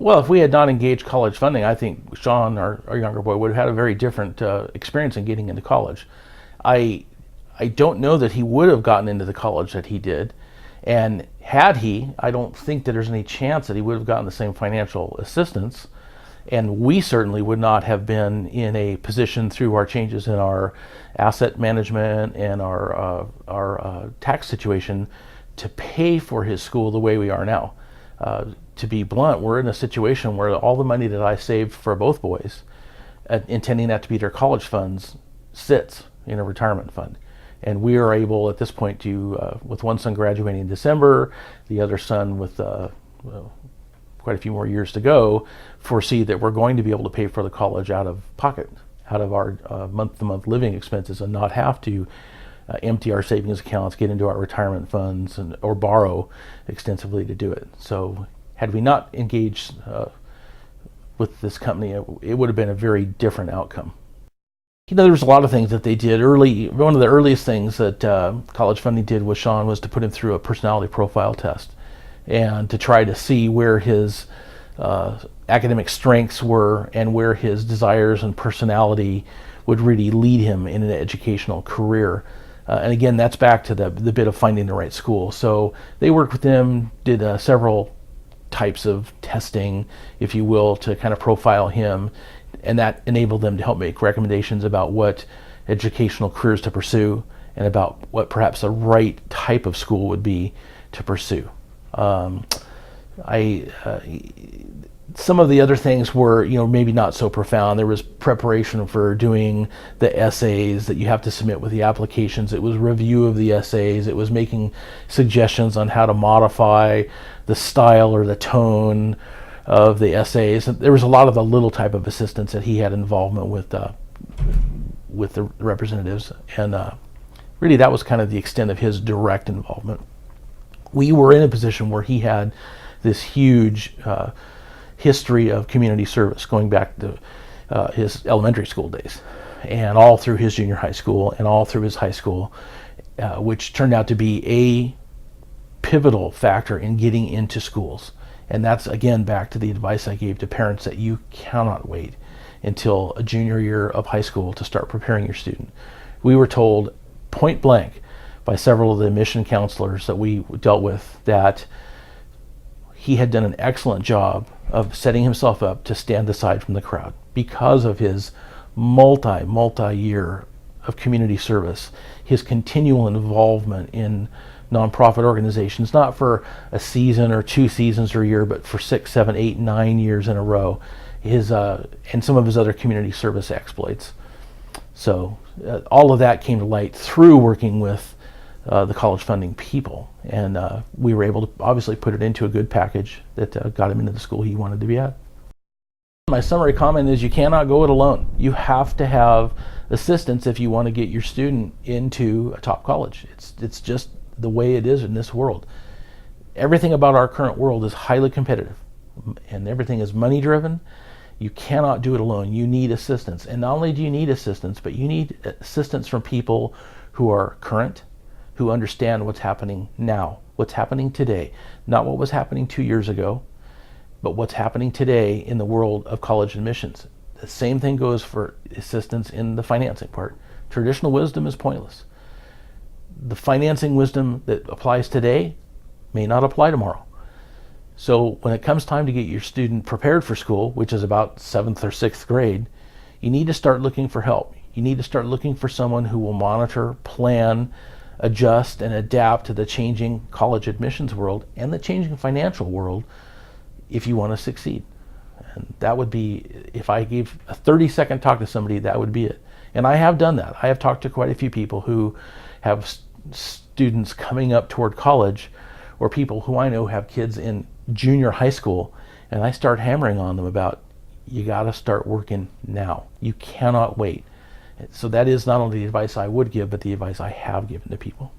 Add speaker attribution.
Speaker 1: Well, if we had not engaged college funding, I think Sean, our younger boy, would have had a very different experience in getting into college. I I don't know that he would have gotten into the college that he did. And had he, I don't think that there's any chance that he would have gotten the same financial assistance. And we certainly would not have been in a position through our changes in our asset management and our tax situation to pay for his school the way we are now. To be blunt, we're in a situation where all the money that I saved for both boys, intending that to be their college funds, sits in a retirement fund. And we are able at this point to, with one son graduating in December, the other son with quite a few more years to go, foresee that we're going to be able to pay for the college out of pocket, out of our month-to-month living expenses, and not have to empty our savings accounts, get into our retirement funds, or borrow extensively to do it. So had we not engaged with this company, it would have been a very different outcome. You know, there was a lot of things that they did early. One of the earliest things that college funding did with Sean was to put him through a personality profile test and to try to see where his academic strengths were and where his desires and personality would really lead him in an educational career. And again, that's back to the bit of finding the right school. So they worked with him, did several types of testing, if you will, to kind of profile him, and that enabled them to help make recommendations about what educational careers to pursue and about what perhaps the right type of school would be to pursue. Some of the other things were, maybe not so profound. There was preparation for doing the essays that you have to submit with the applications. It was review of the essays. It was making suggestions on how to modify the style or the tone of the essays. There was a lot of the little type of assistance that he had involvement with the representatives, and really that was kind of the extent of his direct involvement. We were in a position where he had this huge history of community service going back to his elementary school days, and all through his junior high school and all through his high school, which turned out to be a pivotal factor in getting into schools. And that's, again, back to the advice I gave to parents, that you cannot wait until a junior year of high school to start preparing your student. We were told point blank by several of the admission counselors that we dealt with that he had done an excellent job of setting himself up to stand aside from the crowd because of his multi-year of community service, his continual involvement in nonprofit organizations, not for a season or 2 seasons or a year, but for 6, 7, 8, 9 years in a row, and some of his other community service exploits. So all of that came to light through working with the college funding people, and we were able to obviously put it into a good package that got him into the school he wanted to be at. My summary comment is you cannot go it alone. You have to have assistance if you want to get your student into a top college. It's just the way it is in this world. Everything about our current world is highly competitive, and everything is money driven. You cannot do it alone. You need assistance, and not only do you need assistance, but you need assistance from people who are current, who understand what's happening now, what's happening today, not what was happening 2 years ago, but what's happening today in the world of college admissions. The same thing goes for assistance in the financing part. Traditional wisdom is pointless. The financing wisdom that applies today may not apply tomorrow. So when it comes time to get your student prepared for school, which is about 7th or 6th grade, you need to start looking for help. You need to start looking for someone who will monitor, plan, adjust, and adapt to the changing college admissions world and the changing financial world if you want to succeed. And that would be, if I gave a 30-second talk to somebody, that would be it. And I have done that. I have talked to quite a few people who have students coming up toward college, or people who I know have kids in junior high school, and I start hammering on them about, you got to start working now. You cannot wait. So that is not only the advice I would give, but the advice I have given to people.